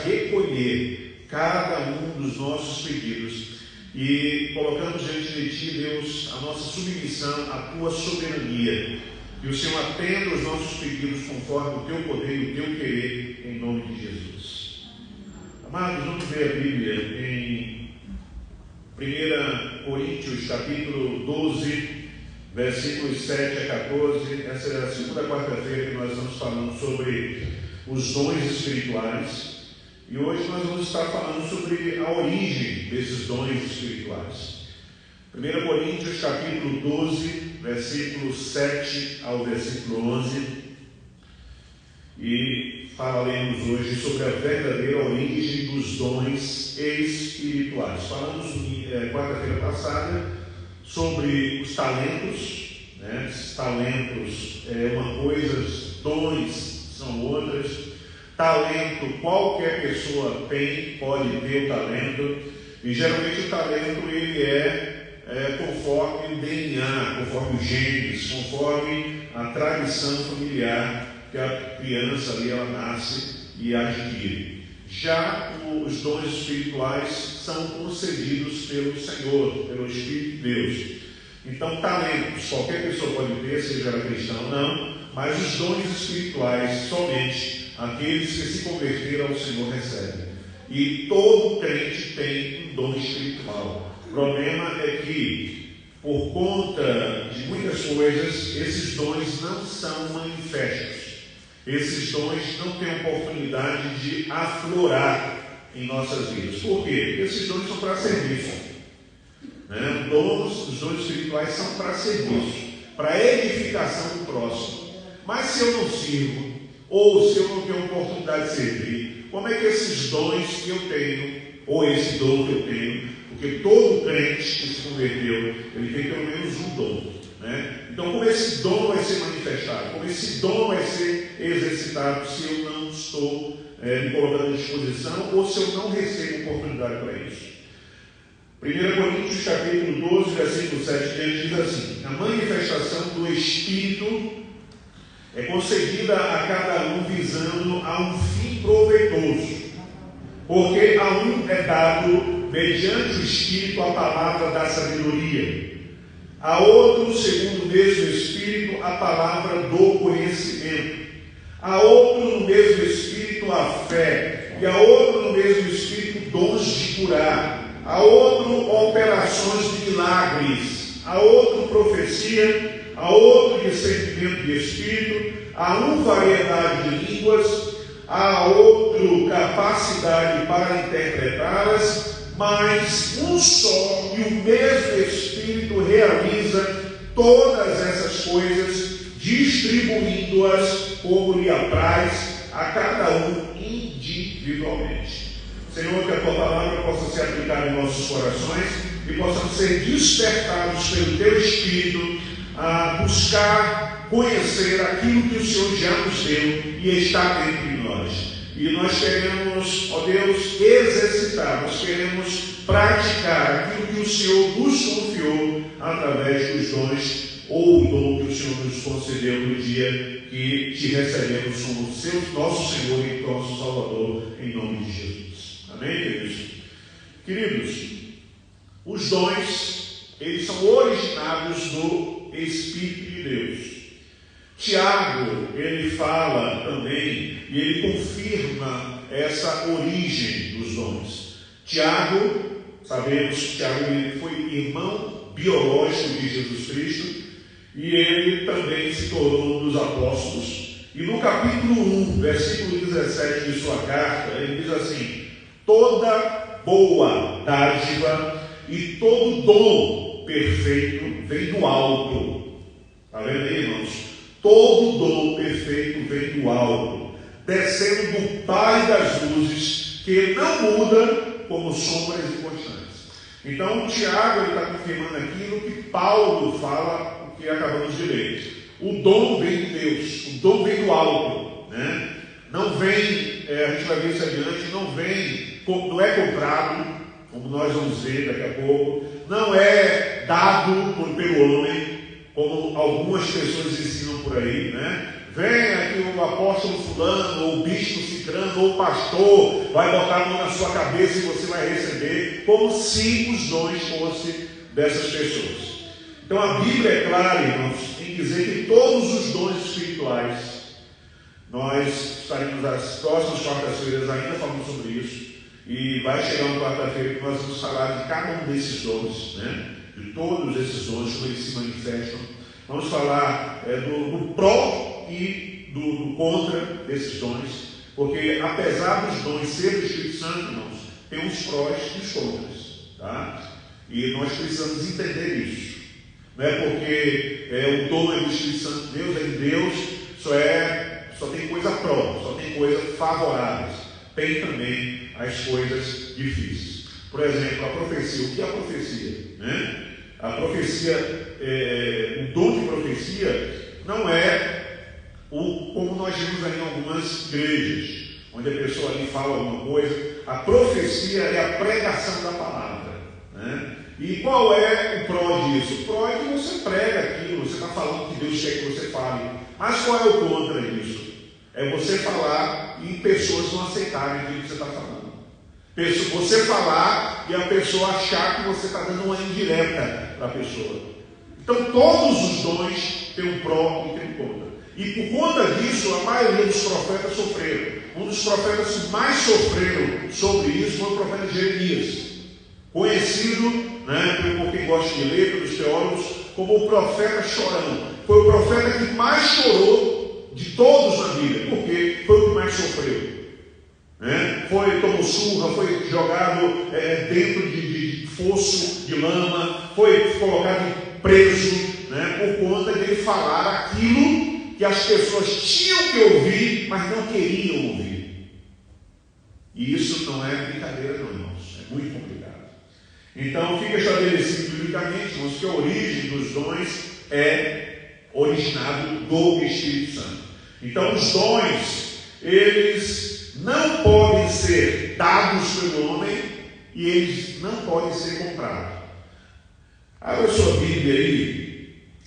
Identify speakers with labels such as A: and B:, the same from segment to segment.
A: recolher cada um dos nossos pedidos e colocamos diante de Ti, Deus, a nossa submissão à Tua soberania. Que o Senhor atenda os nossos pedidos conforme o Teu poder e o Teu querer, em nome de Jesus. Amados, vamos ver a Bíblia em 1 Coríntios, capítulo 12, versículos 7 a 14. Essa é a segunda quarta-feira que nós estamos falando sobre os dons espirituais. E hoje nós vamos estar falando sobre a origem desses dons espirituais. 1 Coríntios, capítulo 12, versículo 7 ao versículo 11. E falaremos hoje sobre a verdadeira origem dos dons espirituais. Falamos quarta-feira passada sobre os talentos, né? Esses talentos é uma coisa, dons são outras. Talento, qualquer pessoa tem, pode ter o talento, e geralmente o talento ele é conforme o DNA, conforme os genes, conforme a tradição familiar que a criança ali ela nasce e adquire. Já os dons espirituais são concedidos pelo Senhor, pelo Espírito de Deus. Então, talentos, qualquer pessoa pode ter, seja ela cristã ou não, mas os dons espirituais somente aqueles que se converteram ao Senhor recebem. E todo crente tem um dom espiritual. O problema é que, por conta de muitas coisas, esses dons não são manifestos. Esses dons não têm oportunidade de aflorar em nossas vidas. Por quê? Porque esses dons são para serviço. Né? Os dons espirituais são para serviço, para edificação do próximo. Mas se eu não sirvo, ou se eu não tenho oportunidade de servir, como é que esses dons que eu tenho, ou esse dom que eu tenho, porque todo crente que se converteu, ele tem pelo menos um dom, né? Então, como esse dom vai ser manifestado, como esse dom vai ser exercitado, se eu não estou me colocando à disposição, ou se eu não recebo oportunidade para isso? 1 Coríntios, capítulo 12, versículo 7, ele diz assim: a manifestação do Espírito é concedida a cada um visando a um fim proveitoso, porque a um é dado, mediante o Espírito, a palavra da sabedoria, a outro, segundo o mesmo Espírito, a palavra do conhecimento, a outro, no mesmo Espírito, a fé, e a outro, no mesmo Espírito, dons de curar, a outro, operações de milagres, a outro, profecia, a outro, discernimento de espírito, a um, variedade de línguas, a outro, capacidade para interpretá-las, mas um só e o mesmo Espírito realiza todas essas coisas, distribuindo-as como lhe apraz a cada um individualmente. Senhor, que a Tua palavra possa ser aplicada em nossos corações e possamos ser despertados pelo Teu Espírito a buscar conhecer aquilo que o Senhor já nos deu e está dentro de nós. E nós queremos, ó Deus, exercitar, nós queremos praticar aquilo que o Senhor nos confiou através dos dons ou o dom que o Senhor nos concedeu no dia que te recebemos como nosso Senhor e nosso Salvador, em nome de Jesus. Amém, queridos? Queridos, os dons, eles são originados do Espírito de Deus. Tiago, ele fala também, e ele confirma essa origem dos dons. Tiago, sabemos que Tiago ele foi irmão biológico de Jesus Cristo, e ele também se tornou um dos apóstolos. E no capítulo 1, versículo 17 de sua carta, ele diz assim: toda boa dádiva e todo dom perfeito vem do alto. Está vendo aí, irmãos? Todo dom perfeito vem do alto, descendo do Pai das luzes, que não muda como sombras inconstantes. Então, Tiago está confirmando aquilo que Paulo fala, o que acabamos de ler. O dom vem de Deus, o dom vem do alto, né? Não vem, a gente vai ver isso adiante, não é comprado, como nós vamos ver daqui a pouco, não é dado pelo homem, como algumas pessoas ensinam por aí, né? Vem aqui o apóstolo fulano, ou o bispo cicrano, ou o pastor, vai botar a mão na sua cabeça e você vai receber, como se os dons fossem dessas pessoas. Então a Bíblia é clara, irmãos, em dizer que todos os dons espirituais, nós estaremos nas próximas quartas-feiras ainda falando sobre isso, e vai chegar uma quarta-feira que nós vamos falar de cada um desses dons, né? De todos esses dons, como eles se manifestam. Vamos falar do pró e do contra desses dons, porque apesar dos dons serem do Espírito Santo, irmãos, tem os prós e os contras, tá? E nós precisamos entender isso. Não é porque o dom é do Espírito Santo de Deus, é de Deus, só tem coisa pró, só tem coisas favoráveis. Tem também as coisas difíceis. Por exemplo, a profecia. O que é a profecia? Né? A profecia, o dom de profecia não é como nós vemos aí em algumas igrejas, onde a pessoa ali fala alguma coisa. A profecia é a pregação da palavra, né? E qual é o pró disso? O pró é que você prega aquilo, você está falando que Deus quer que você fale. Mas qual é o contra disso? É você falar e pessoas não aceitarem aquilo que você está falando. Você falar e a pessoa achar que você está dando uma indireta para a pessoa. Então todos os dons têm um pró e tem um contra. E por conta disso, a maioria dos profetas sofreram. Um dos profetas que mais sofreram sobre isso foi o profeta Jeremias, conhecido, né, por quem gosta de ler, pelos teólogos, como o profeta chorão. Foi o profeta que mais chorou de todos na Bíblia, porque foi o que mais sofreu. Né? Tomou surra, foi jogado dentro de fosso de lama, foi colocado preso, né, por conta de ele falar aquilo que as pessoas tinham que ouvir, mas não queriam ouvir. E isso não é brincadeira, não, irmãos. É muito complicado. Então, fica estabelecido biblicamente, irmãos, que a origem dos dons é originado do Espírito Santo. Então, os dons, eles não podem ser dados pelo homem e eles não podem ser comprados. Abra sua Bíblia aí,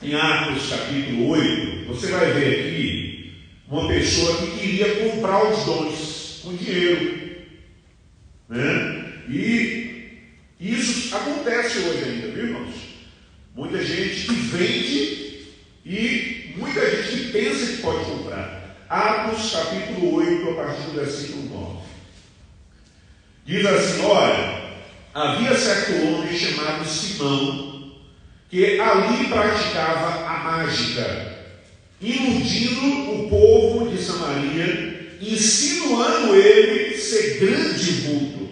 A: em Atos capítulo 8, você vai ver aqui uma pessoa que queria comprar os dons com dinheiro, né? E isso acontece hoje ainda, viu, irmãos? Muita gente que vende e muita gente que pensa que pode comprar. Atos capítulo 8, a partir do versículo 9. Diz assim: olha, havia certo homem chamado Simão, que ali praticava a mágica, iludindo o povo de Samaria, insinuando ele ser grande vulto,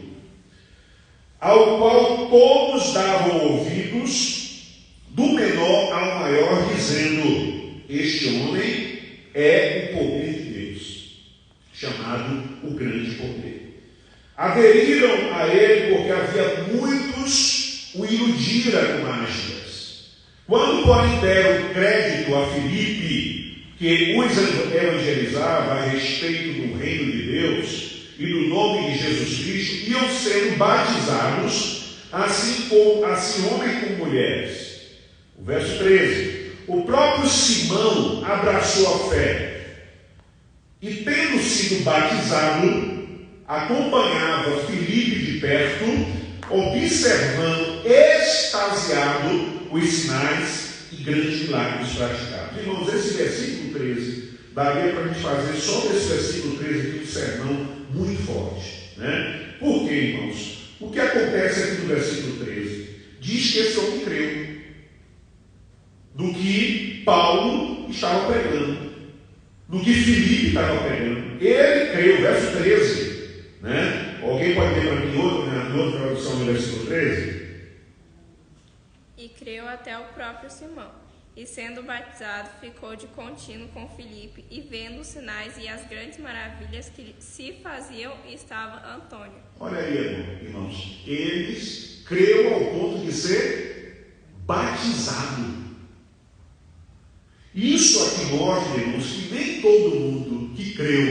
A: ao qual todos davam ouvidos, do menor ao maior, dizendo: este homem é o poder de Deus, chamado o grande poder. Aderiram a ele porque havia muitos o iludira com mágicas. Quando, porém, deram crédito a Filipe, que os evangelizava a respeito do reino de Deus e do nome de Jesus Cristo, iam sendo batizados, assim homens como mulheres. O verso 13. O próprio Simão abraçou a fé e, tendo sido batizado, acompanhava Filipe de perto, observando extasiado os sinais e grandes milagres praticados. Irmãos, esse versículo 13 daria para a gente fazer só desse versículo 13 aqui um sermão muito forte, né? Por quê, irmãos? O que acontece aqui no versículo 13? Diz que esse homem creu no que Paulo estava pregando, no que Filipe estava pregando. Ele creu, verso 13, né? Alguém pode ter para mim outra tradução do versículo 13?
B: E creu até o próprio Simão, e sendo batizado, ficou de contínuo com Filipe, e vendo os sinais e as grandes maravilhas que se faziam, estava Antônio.
A: Olha aí, irmãos, eles creu ao ponto de ser batizado. Isso aqui mostra, irmãos, que nem todo mundo que creu,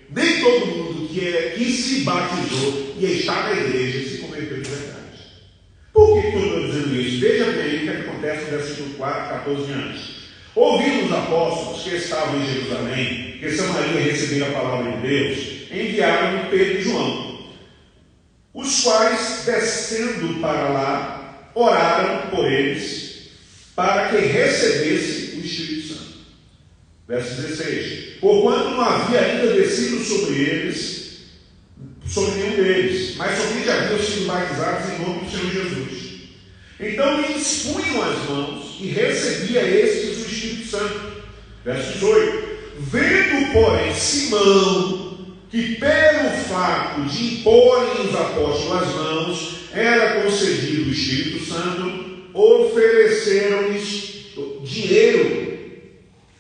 A: nem todo mundo que se batizou e está na igreja se converteu de verdade. Por que eu estou dizendo isso? Veja bem o que acontece no versículo 4, 14 anos. Ouvindo os apóstolos que estavam em Jerusalém, que Samaria recebera a palavra de Deus, enviaram Pedro e João, os quais, descendo para lá, oraram por eles, para que recebesse o Espírito Santo. Verso 16. Porquanto não havia ainda descido sobre eles, sobre nenhum deles, mas somente haviam sido batizados em nome do Senhor Jesus. Então lhe expunham as mãos e recebia estes o Espírito Santo. Verso 18. Vendo, porém, Simão, que pelo fato de imporem os apóstolos as mãos, era concedido o Espírito Santo, ofereceram-lhes dinheiro,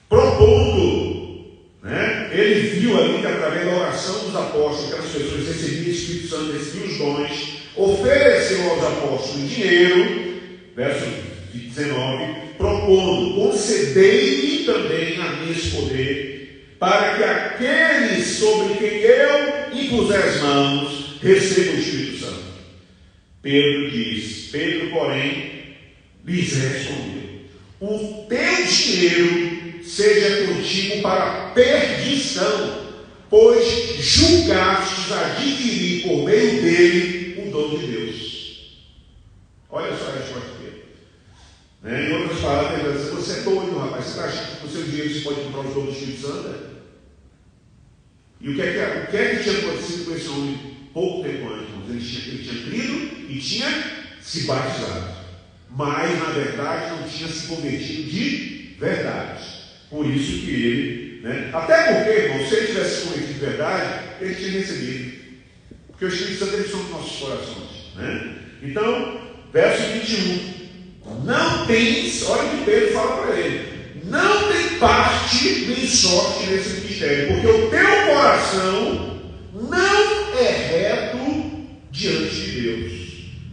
A: propondo, né? Ele viu ali que através da oração dos apóstolos, aquelas pessoas recebiam o Espírito Santo, recebiam os dons, ofereceu aos apóstolos dinheiro, verso 19, propondo, concedei-me também a mim esse poder, para que aqueles sobre quem eu impuser as mãos recebam o Espírito Santo. Pedro, porém, lhes respondeu: o teu dinheiro seja contigo para perdição, pois julgastes adquirir por meio dele o dom de Deus. Olha só a resposta dele. Em outras palavras, ele vai dizer: você é doido, rapaz, você está achando que com o seu dinheiro você pode comprar os dons do Espírito Santo? E o que é que tinha acontecido com esse homem pouco tempo antes? Ele tinha crido e tinha se batizado, mas na verdade não tinha se convertido de verdade. Por isso que ele, até porque, irmão, se ele tivesse se convertido de verdade, ele tinha recebido, porque o Espírito Santo ele são dos nossos corações, Então, verso 21, não tens, olha o que Pedro fala para ele, não tem parte nem sorte nesse ministério, porque o teu coração não é reto diante de Deus.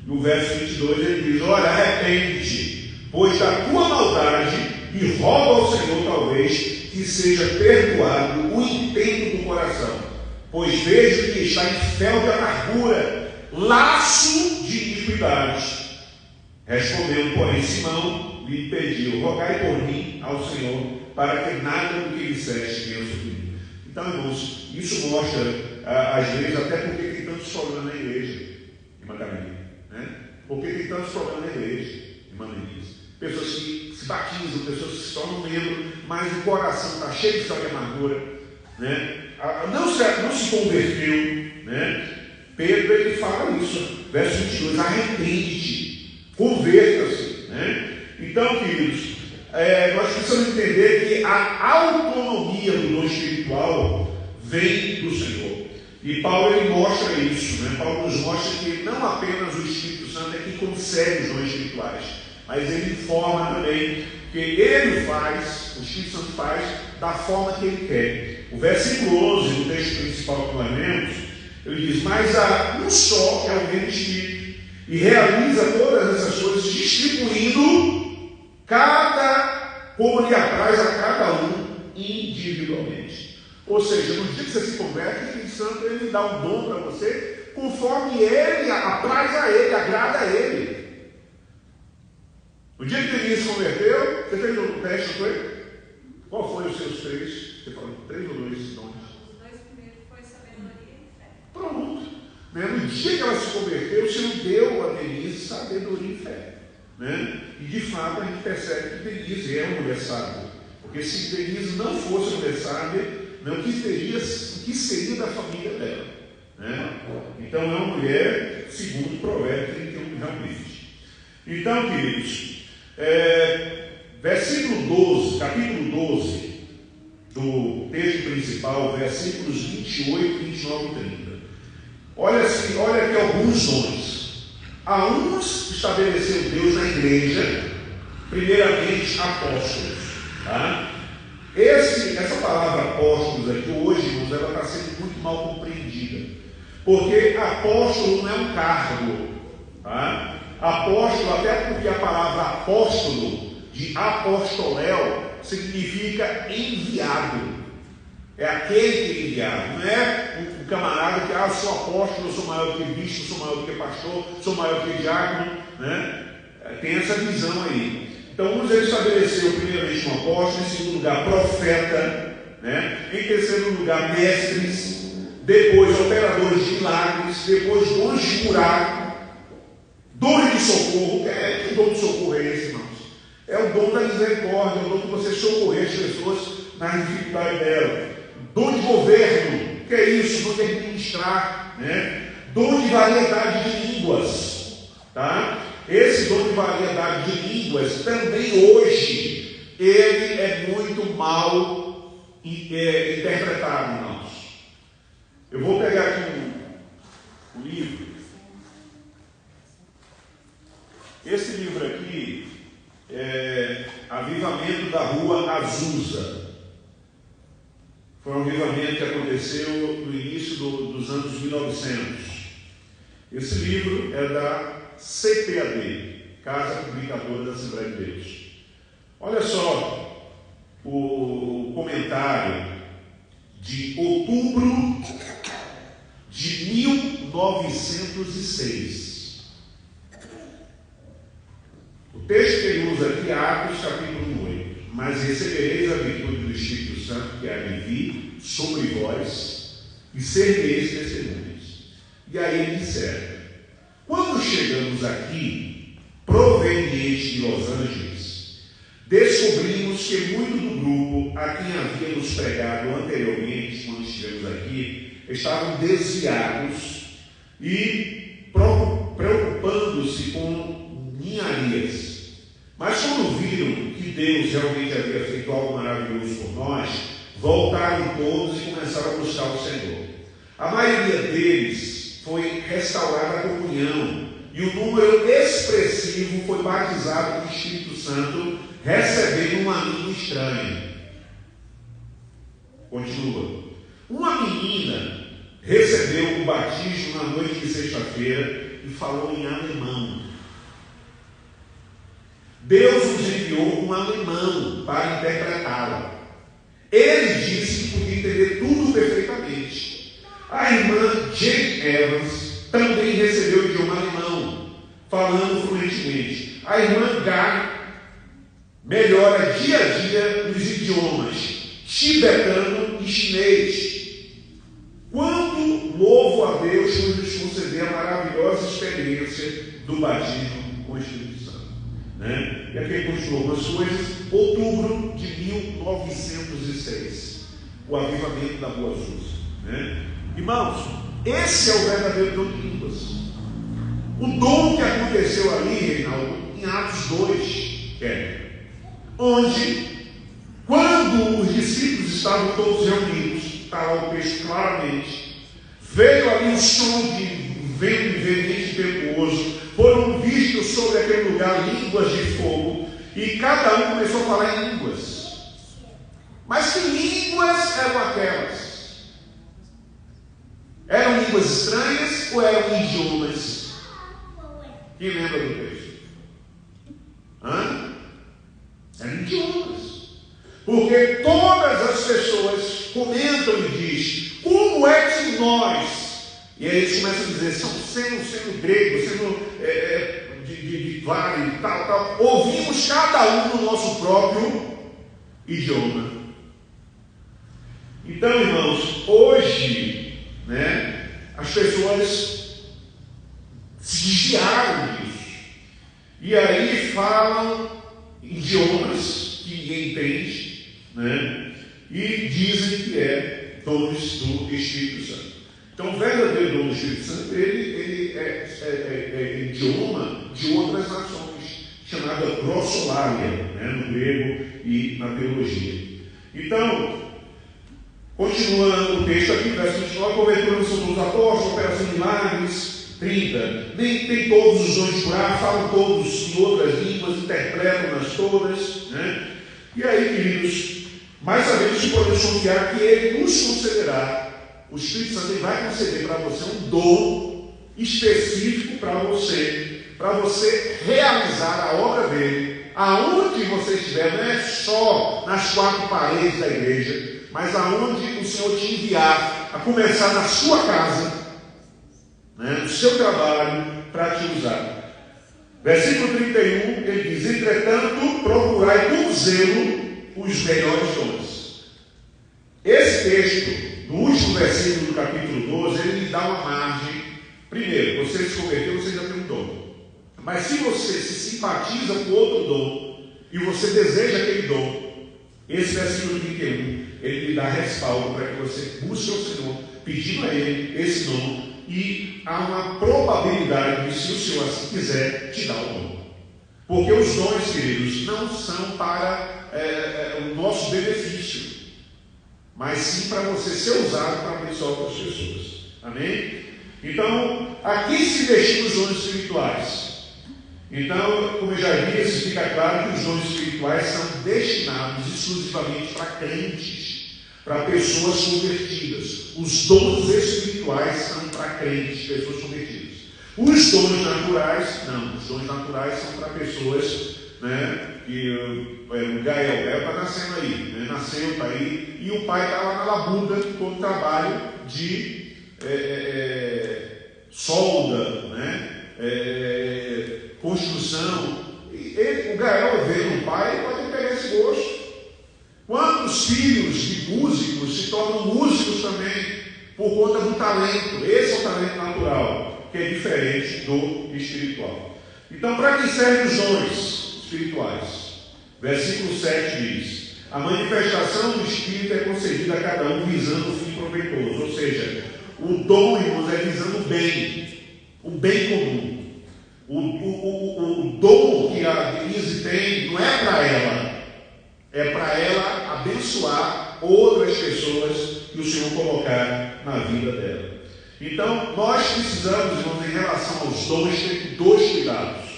A: No verso 22 ele diz: olha, arrepende-te, pois da tua maldade, e roga ao Senhor talvez que seja perdoado o intento do coração, pois vejo que está em fel de amargura, laço de iniquidade. Respondeu, porém, Simão lhe pediu: rogai por mim ao Senhor, para que nada do que disseste venha sobre mim. Então, irmãos, isso mostra, às vezes, até porque tem tantos problemas na igreja, irmã Camila, Porque tem tantos problemas na igreja, irmã Denise. Pessoas que se batizam, pessoas que se tornam membros, mas o coração está cheio de amargura, não se converteu, Pedro, ele fala isso, verso 22, arrepende-te, converta-se, Então, queridos, nós precisamos entender que a autonomia do dom espiritual vem do Senhor. E Paulo ele mostra isso, Paulo nos mostra que não apenas o Espírito Santo é que concede os dons espirituais, mas ele informa também que ele faz, o Espírito Santo faz da forma que ele quer. O versículo 11 do texto principal que nós lemos, ele diz: mas há um só que é o mesmo Espírito, e realiza todas essas coisas, distribuindo como lhe apraz a cada um individualmente. Ou seja, no dia que você se converte, o Espírito Santo ele dá um dom para você, conforme ele apraz a ele, agrada a ele. No dia que ele se converteu, você fez um teste, não foi? Qual foi os seus 3? Você falou 3 ou 2 dons?
B: Os 2 primeiros foi sabedoria e fé.
A: Pronto. No dia que ela se converteu, o Senhor deu a Denise sabedoria e fé. E de fato a gente percebe que Denise é uma mulher sábia. Porque se Denise não fosse mulher sábia, o que seria da família dela? Então é uma mulher, segundo Provérbios 31, realmente. Então, queridos, versículo 12, capítulo 12 do texto principal, versículos 28, 29 e 30. Olha aqui alguns dons. A uns estabeleceu Deus na igreja, primeiramente apóstolos. Essa palavra apóstolos aqui hoje, irmãos, ela está sendo muito mal compreendida. Porque apóstolo não é um cargo. Apóstolo, até porque a palavra apóstolo, de apostoléu, significa enviado. É aquele que é enviado. Não é um camarada que, eu sou apóstolo, eu sou maior do que bispo, sou maior do que pastor, sou maior do que diácono. Tem essa visão aí. Então, uns ele estabeleceu primeiramente um apóstolo, em segundo lugar profeta, né? Em terceiro lugar mestres, depois operadores de milagres, depois dons de curar, dons de socorro. Que dom de socorro é esse, irmãos? É o dom da misericórdia, é o dom de você socorrer as pessoas na dificuldade dela. Dom de governo, que é isso? Dom de administrar, né? Dom de variedade de línguas, tá? Esse dom de variedade de línguas também hoje ele é muito mal interpretado, irmãos. Eu vou pegar aqui um livro. Esse livro aqui é Avivamento da Rua Azusa. Foi um avivamento que aconteceu no início dos anos 1900. Esse livro é da CPAD, Casa Publicadora da Assembleia de Deus. Olha só o comentário de outubro de 1906. O texto que ele usa aqui é Atos, capítulo 8. Mas recebereis a virtude do Espírito Santo que há de vir sobre vós e sereis testemunhas. E aí ele disser: quando chegamos aqui, provenientes de Los Angeles, descobrimos que muito do grupo a quem havíamos pregado anteriormente, quando estivemos aqui, estavam desviados e preocupando-se com ninharias. Mas quando viram que Deus realmente havia feito algo maravilhoso por nós, voltaram todos e começaram a buscar o Senhor. A maioria deles foi restaurada a comunhão e um número expressivo foi batizado no Espírito Santo, recebendo uma língua estranha. Continua. Uma menina recebeu o batismo na noite de sexta-feira e falou em alemão. Deus nos enviou um alemão para interpretá-la. Ele disse que podia entender tudo perfeitamente. A irmã Jane Evans também recebeu o idioma alemão, falando fluentemente. A irmã Guy melhora dia a dia nos idiomas tibetano e chinês. Quando louvo a Deus por nos conceder a maravilhosa experiência do batismo com o Espírito Santo. Né? E aqui ele continuou algumas coisas. Outubro de 1906, o avivamento da Rua Azusa. Né? Irmãos, esse é o verdadeiro dom de línguas. O dom que aconteceu ali, Reinaldo, em Atos 2, onde, quando os discípulos estavam todos reunidos, está lá o texto claramente, veio ali um som de vento veemente e tempestuoso, foram vistos sobre aquele lugar línguas de fogo, e cada um começou a falar em línguas. Mas que línguas eram aquelas? Eram línguas estranhas ou eram idiomas? Quem lembra do texto? Eram idiomas. Porque todas as pessoas comentam e dizem: como é que nós? E aí eles começam a dizer, sendo grego, sendo de vale, tal, ouvimos cada um no nosso próprio idioma. Então, irmãos, hoje, né, as pessoas se desviaram disso. E aí falam idiomas que ninguém entende, né, e dizem que é dons do Espírito Santo. Então, o verdadeiro dom do Espírito Santo, ele é idioma de outras nações, chamada glossolalia, né, no grego e na teologia. Então, continuando o texto aqui, verso 29, cobertura do São dos Apóstolos, operação de milagres, 30. Nem todos os dons de curar, falam todos em outras línguas, interpretam-nas todas, né? E aí, queridos, mais sabemos que podemos confiar que Ele nos concederá. O Espírito Santo vai conceder para você um dom específico para você realizar a obra dele, aonde você estiver, não é só nas quatro paredes da igreja, mas aonde o Senhor te enviar, a começar na sua casa, né, no seu trabalho, para te usar. Versículo 31, ele diz: entretanto, procurai com zelo os melhores dons. Esse texto, no último versículo do capítulo 12, ele lhe dá uma margem. Primeiro, você se converteu, você já tem um dom. Mas se você se simpatiza com outro dom, e você deseja aquele dom, esse versículo 31, ele lhe dá respaldo para que você busque o Senhor, pedindo a Ele esse dom, e há uma probabilidade de, se o Senhor assim quiser, te dar o dom. Porque os dons, queridos, não são para o nosso benefício, mas sim para você ser usado para abençoar outras pessoas. Amém? Então, aqui se investir nos dons espirituais. Então, como eu já disse, fica claro que os dons espirituais são destinados exclusivamente para crentes, para pessoas convertidas. Os dons espirituais são para crentes, pessoas convertidas. Os dons naturais, não. Os dons naturais são para pessoas, né, que o Gael está nascendo aí, né, nasceu, está aí, e o pai está lá na labuta com o trabalho de solda, né, construção. O Gael vendo o pai, pode pegar esse gosto. Quantos filhos de músicos se tornam músicos também por conta do talento? Esse é o talento natural, que é diferente do espiritual. Então, para que servem os dons espirituais? Versículo 7 diz: a manifestação do Espírito é concedida a cada um visando o fim proveitoso. Ou seja, o dom, irmãos, é visando o bem comum. O dom que a Denise tem não é para ela, é para ela abençoar outras pessoas que o Senhor colocar na vida dela. Então, nós precisamos, irmãos, em relação aos dons, ter dois cuidados.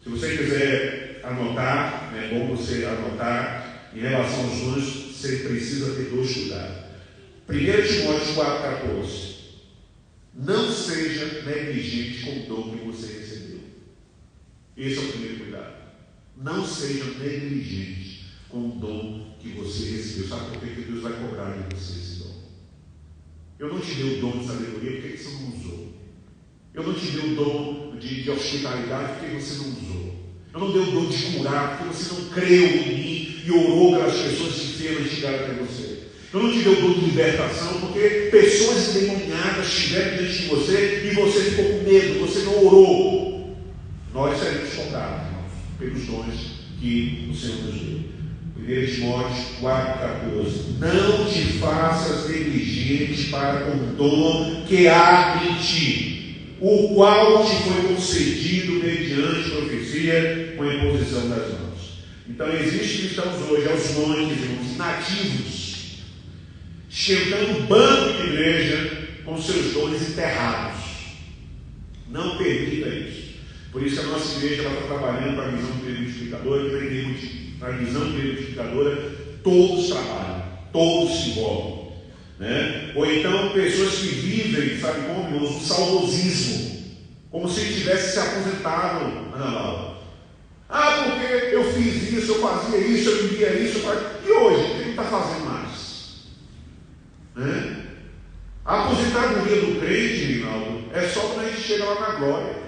A: Se você quiser anotar, é bom você anotar, em relação aos dons, você precisa ter dois cuidados. 1 Timóteo 4,14. Não seja negligente com o dom que você recebeu. Esse é o primeiro cuidado. Não seja negligente com o dom que você recebeu. Sabe por que Deus vai cobrar de você esse dom? Eu não te dei o dom de sabedoria, por que você não usou? Eu não te dei o dom de hospitalidade, por que você não usou? Eu não dei o dom de curar, porque você não creu em mim e orou pelas pessoas enfermas e chegaram até você. Eu não te dei o dom de libertação, porque pessoas endemoniadas estiveram diante de você e você ficou com medo, você não orou. Nós seremos cobrados, irmãos, pelos dons que o Senhor nos deu. 1 Timóteo 4,14. Não te faças negligente para com o dom que há em ti, o qual te foi concedido mediante profecia com a imposição das mãos. Então, existem cristãos hoje aos montes, irmãos, inativos, esquentando o banco de igreja com seus dons enterrados. Não permita isso. Por isso que a nossa igreja está trabalhando para a visão plurificadora, e para a visão plurificadora todos trabalham, todos se envolvem, né? Ou então pessoas que vivem, sabe como, irmãos, um saudosismo, como se tivesse se aposentado, Ana Laura. Porque eu fiz isso, eu fazia isso, eu vivia isso, e hoje, o que ele está fazendo mais? Né? A aposentadoria do crente, Rinaldo, é só quando a gente chega lá na glória.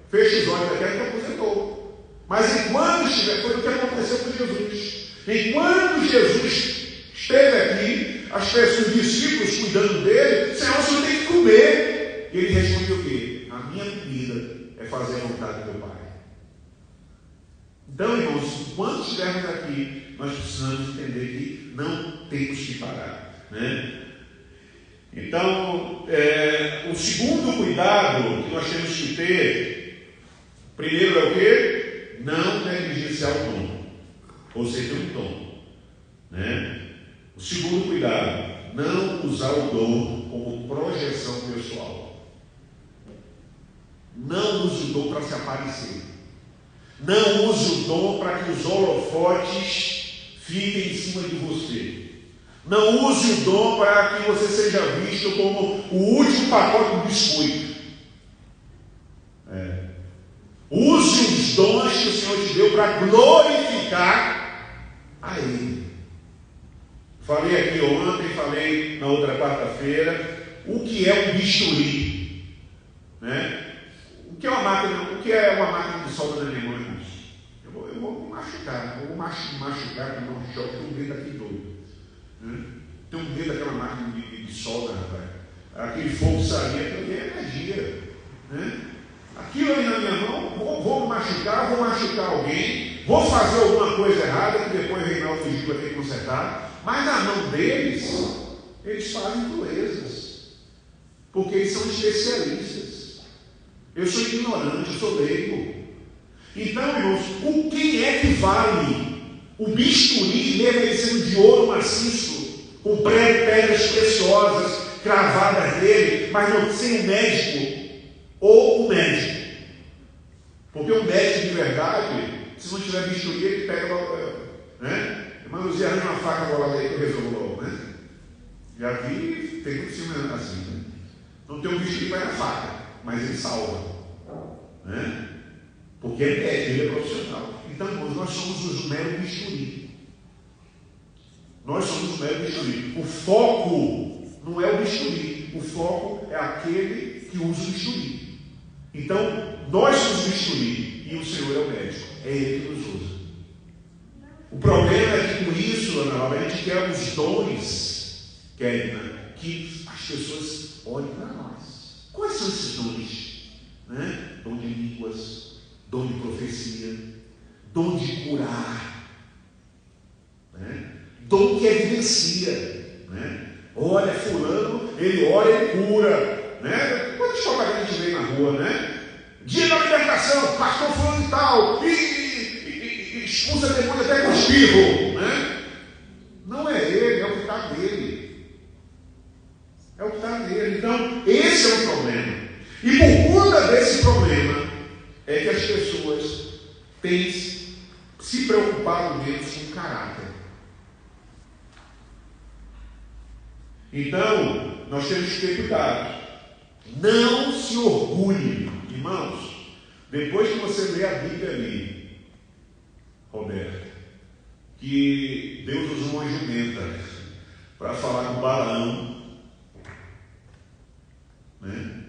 A: Fecha os olhos até que aposentou. Mas enquanto estiver, foi o que aconteceu com Jesus. Enquanto Jesus esteve aqui, as pessoas, os discípulos cuidando dele, Senhor, o Senhor tem que comer. E ele respondeu o quê? A minha comida é fazer a vontade do meu Pai. Então, irmãos, enquanto estivermos aqui, nós precisamos entender que não temos que parar, né? Então, o segundo cuidado que nós temos que ter, primeiro é o quê? Não negligenciar o dom. Você tem um dom, né? O segundo cuidado, não usar o dom como projeção pessoal. Não use o dom para se aparecer. Não use o dom para que os holofotes fiquem em cima de você. Não use o dom para que você seja visto como o último pacote de biscoito. Use os dons que o Senhor te deu para glorificar a Ele. Falei aqui ontem, falei na outra quarta-feira, o que é um bisturi, né? O que é uma uma máquina, o que é uma máquina de solda na minha mão, irmãos? Eu vou machucar, com um choque, tenho medo daquele doido. Né? Tenho medo daquela máquina de solda, rapaz. Aquele fogo sair, aquilo é energia. Né? Aquilo ali na minha mão, vou machucar alguém, vou fazer alguma coisa errada, que depois o Reinaldo Gil vai ter que consertar, mas na mão deles, eles fazem proezas, porque eles são especialistas. Eu sou ignorante, eu sou leigo. Então, irmãos, quem é que vale o bisturi merecendo de ouro maciço, com pedras preciosas cravadas nele, mas não sem o médico ou o médico? Porque o médico de verdade, se não tiver bisturi, ele pega logo, né? Mas você arranja uma faca agora aí que eu resolvo logo, né? Já vi, tem muito filme assim, né? Não tem um bisturi, vai na faca, mas ele salva, né? Porque ele é profissional. Então, irmãos, nós somos os mero bisturi. Nós somos os mero bisturi. O foco não é o bisturi, o foco é aquele que usa o bisturi. Então, nós somos o bisturi e o Senhor é o médico. É Ele que nos usa. O problema é que com isso, Ana Laura, a gente quer os dons, que as pessoas olhem para nós. Quais são esses dons? Né? Dom de línguas, dom de profecia, dom de curar, né? Dom que evidencia, né? Olha, fulano, ele ora, ele cura, né? Quantos propagandas a gente vê na rua, né? Dia da libertação, pastor fulano e tal, e expulsa demônio até com espirro, né? Não é ele, é o que está nele. É o que está nele. Então, esse é o problema. E por conta desse problema, é que as pessoas têm se preocupado menos com o caráter. Então, nós temos que ter cuidado. Não se orgulhe, irmãos. Depois que você lê a Bíblia ali, Roberto, que Deus usou uma jumenta para falar com Balaão, né?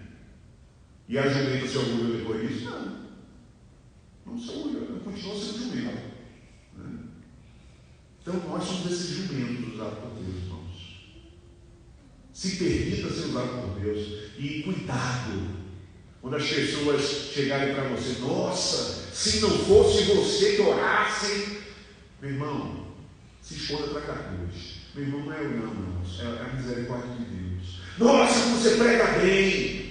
A: E a jumenta se orgulhou depois disso? Não se orgulhou, continua sendo jumenta. Né? Então nós somos esses jumentos usados por Deus, irmãos. Se permita ser usado por Deus. E cuidado, quando as pessoas chegarem para você, nossa, se não fosse você que orasse, meu irmão, se esconda para cá hoje. Meu irmão, não é eu não, irmãos, é a misericórdia de Deus. Nossa, você prega bem.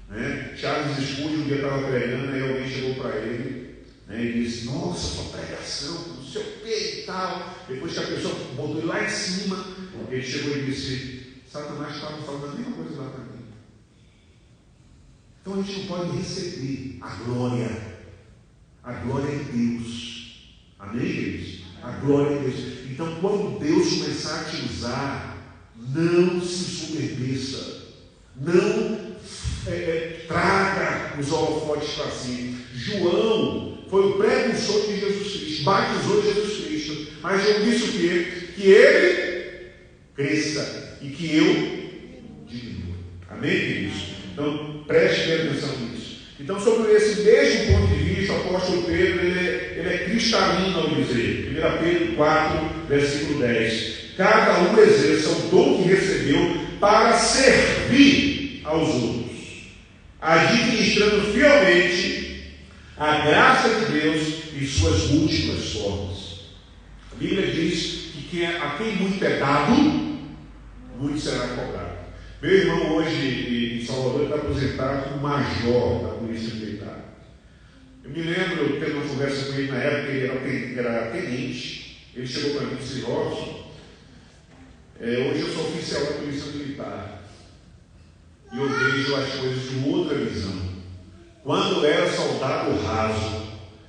A: Né? Charles Spurgeon um dia estava pregando, aí alguém chegou para ele, né, e disse, nossa, sua pregação, não sei o que e tal. Depois que a pessoa botou ele lá em cima, ele chegou e disse, Satanás estava falando a mesma coisa lá para mim. Então a gente não pode receber a glória de Deus. Amém, queridos? A glória de Deus. Então, quando Deus começar a te usar, não se soberbeça, não traga os holofotes para si. João foi o precursor de Jesus Cristo, batizou Jesus Cristo, mas João disse o quê? Que ele cresça e que eu diminua. Amém, queridos? Então, preste atenção nisso. Então, sobre esse mesmo ponto de vista, o apóstolo Pedro, ele é cristalino ao dizer, 1 Pedro 4, versículo 10, cada um exerça o dom que recebeu para servir aos outros, administrando fielmente a graça de Deus em suas múltiplas formas. A Bíblia diz que a quem muito é dado, muito será cobrado. Meu irmão hoje em Salvador está aposentado como major da Polícia Militar. Eu me lembro, eu tendo uma conversa com ele na época, ele era tenente. Ele chegou para mim e disse, Robson, hoje eu sou oficial da Polícia Militar. E eu vejo as coisas de outra visão. Quando eu era soldado raso,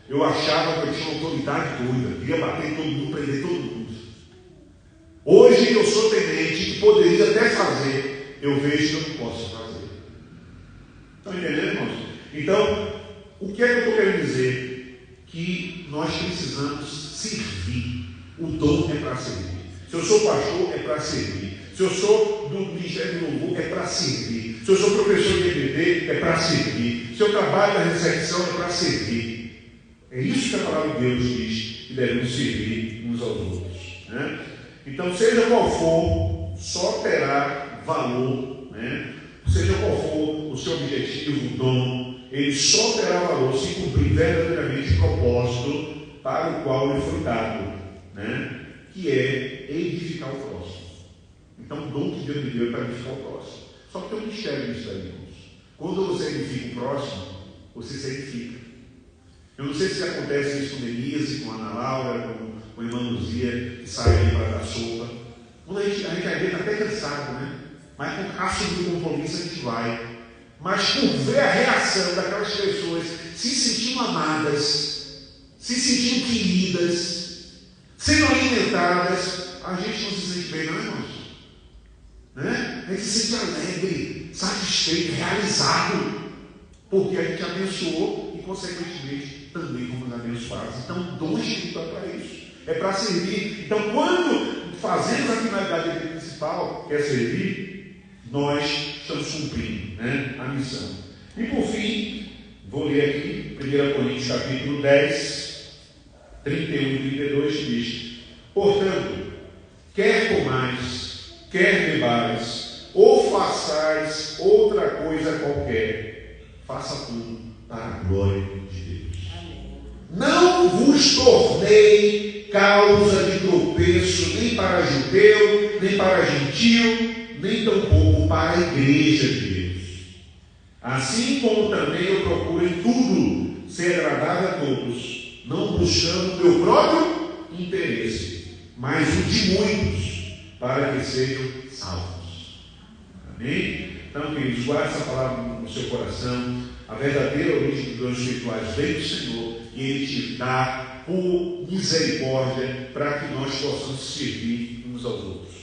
A: eu achava que eu tinha uma autoridade doida, queria bater em todo mundo, prender todo mundo. Hoje que eu sou tenente, que poderia até fazer, eu vejo que eu não posso fazer. Estão entendendo, irmãos? Então, o que é que eu estou querendo dizer? Que nós precisamos servir. O dom é para servir. Se eu sou pastor, é para servir. Se eu sou do Ministério do Louvor, é para servir. Se eu sou professor de EBD, é para servir. Se eu trabalho na recepção, é para servir. É isso que a palavra de Deus diz, que devemos servir uns aos outros, né? Então, seja qual for, só terá valor, né? Seja qual for o seu objetivo, o dom, ele só terá valor se cumprir verdadeiramente o propósito para o qual ele foi dado, né? Que é edificar o próximo. Então, o dom que Deus me deu é para edificar o próximo. Só que tem um mistério nisso aí, irmãos. Quando você edifica o próximo, você se edifica. Eu não sei se acontece isso com Denise, com a Ana Laura, com a irmã Luzia, que sai aí para dar sopa. Quando a gente às vezes está até cansado, né? Mas com assumir o compromisso a gente vai. Mas por ver a reação daquelas pessoas se sentindo amadas, se sentindo queridas, sendo alimentadas, a gente não se sente bem, não, irmãos? Né? A gente se sente alegre, satisfeito, realizado, porque a gente abençoou e, consequentemente, também fomos abençoados. Então, o dom espiritual é para isso, é para servir. Então, quando fazemos a finalidade principal, que é servir, nós estamos cumprindo, né, a missão. E por fim, vou ler aqui 1 Coríntios capítulo 10, 31 e 32, que diz: portanto, quer comais, quer bebais, ou façais outra coisa qualquer, faça tudo para a glória de Deus. Não vos tornei causa de tropeço nem para judeu, nem para gentil, nem tampouco para a igreja de Deus. Assim como também eu procuro em tudo ser agradável a todos, não buscando o meu próprio interesse, mas o de muitos, para que sejam salvos. Amém? Então, queridos, guarde essa palavra no seu coração. A verdadeira origem dos dons espirituais vem do Senhor, e Ele te dá por misericórdia para que nós possamos servir uns aos outros.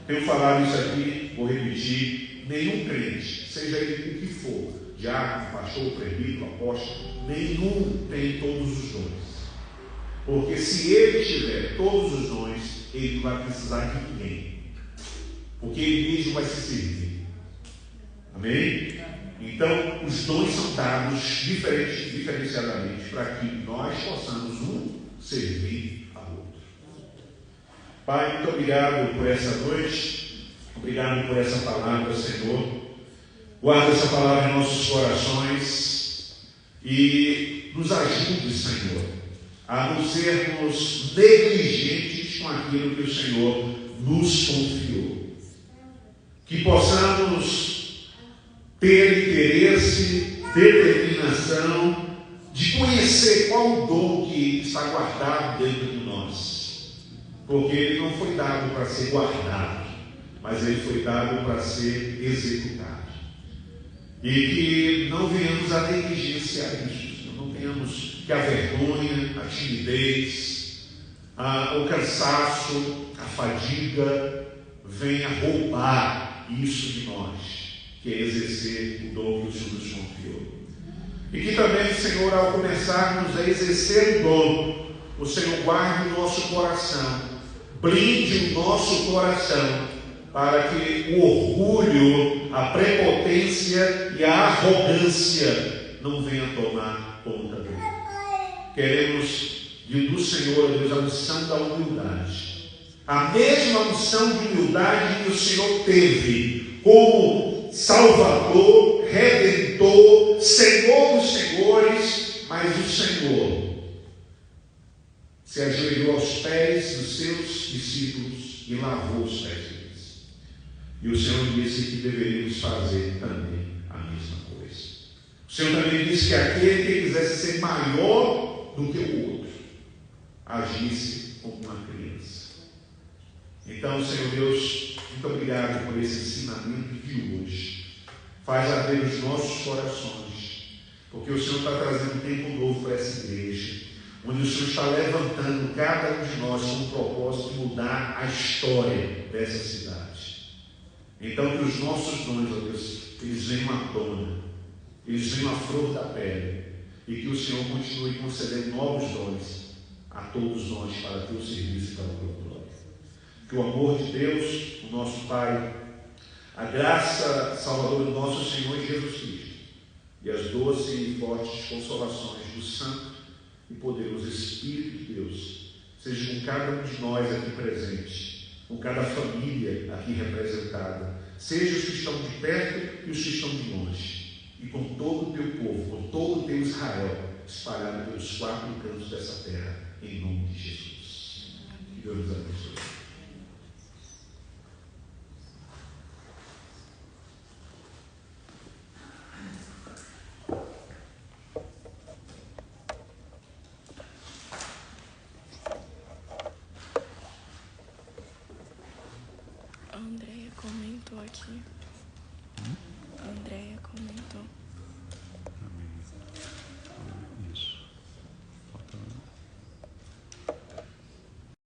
A: Tenho falado isso aqui, vou repetir: nenhum crente, seja ele o que for, diácono, pastor, presbítero, apóstolo, nenhum tem todos os dons. Porque se ele tiver todos os dons, ele não vai precisar de ninguém, porque ele mesmo vai se servir. Amém? Então, os dons são dados diferenciadamente para que nós possamos um servir ao outro. Pai, muito obrigado por essa noite, obrigado por essa palavra, Senhor. Guarda essa palavra em nossos corações e nos ajude, Senhor, a não sermos negligentes com aquilo que o Senhor nos confiou. Que possamos ter interesse, determinação de conhecer qual o dom que está guardado dentro de nós. Porque ele não foi dado para ser guardado, mas ele foi dado para ser executado. E que não venhamos a negligenciar isso, não venhamos que a vergonha, a timidez, o cansaço, a fadiga venha roubar isso de nós, que é exercer o dom que o Senhor nos confiou. E que também, Senhor, ao começarmos a exercer o dom, o Senhor guarde o nosso coração, blinde o nosso coração, para que o orgulho, a prepotência e a arrogância não venham tomar conta dele. Queremos do Senhor, Deus, a unção da humildade, a mesma unção de humildade que o Senhor teve como Salvador, Redentor, Senhor dos senhores, mas o Senhor se ajoelhou aos pés dos seus discípulos e lavou os pés deles. E o Senhor disse que deveríamos fazer também a mesma coisa. O Senhor também disse que aquele que quisesse ser maior do que o outro, agisse como uma criança. Então, Senhor Deus, muito obrigado por esse ensinamento de hoje. Faz abrir os nossos corações, porque o Senhor está trazendo um tempo novo para essa igreja, onde o Senhor está levantando cada um de nós com o propósito de mudar a história dessa cidade. Então, que os nossos dons, ó Deus, eles venham à tona, eles venham à flor da pele, e que o Senhor continue concedendo novos dons a todos nós para teu serviço e para a tua glória. Que o amor de Deus, o nosso Pai, a graça salvadora do nosso Senhor Jesus Cristo e as doces e fortes consolações do Santo e poderoso Espírito de Deus seja com cada um de nós aqui presente, com cada família aqui representada, seja os que estão de perto e os que estão de longe, e com todo o teu povo, com todo o teu Israel, espalhado pelos 4 cantos dessa terra, em nome de Jesus. Que Deus nos abençoe.
B: A Andréia comentou aqui.